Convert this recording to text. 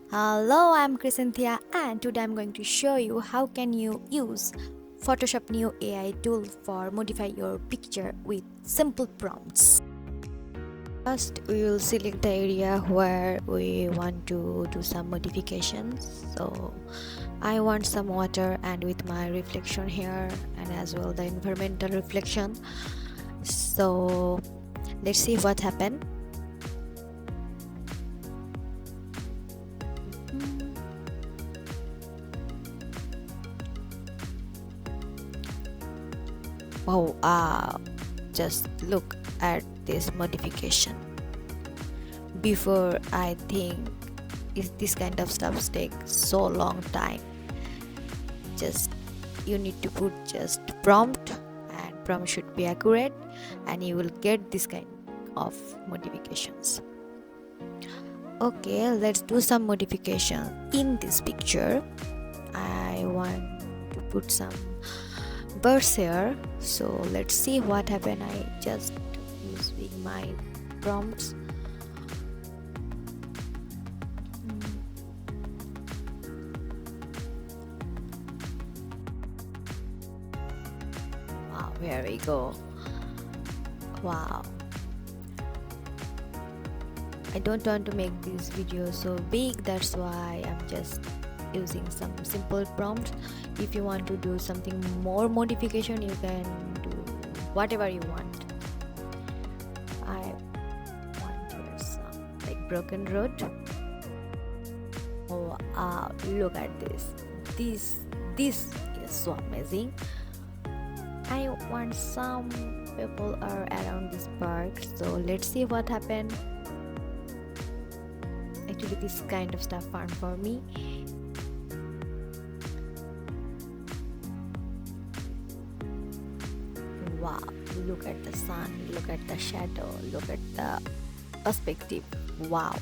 Hello, I'm Cynthia, and today I'm going to show you how can you use Photoshop new AI tool for modify your picture with simple prompts. First, we will select the area where we want to do some modifications. So I want some water and with my reflection here and as well the environmental reflection. So let's see what happened. Oh, just look at this modification. Before, I think if this kind of stuff takes so long time, just you need to put just prompt, and prompt should be accurate, and you will get this kind of modifications. Okay, let's do some modification in this picture. I want to put some birds here, so let's see what happened. I just using my prompts. Wow, here we go. Wow, I don't want to make this video so big, that's why I'm just using some simple prompts. If you want to do something more modification, you can do whatever you want. I want here some like broken road. Oh, look at this. This is so amazing. I want some people are around this park, so let's see what happened. Actually, this kind of stuff fun for me. Wow, look at the sun, look at the shadow, look at the perspective. Wow.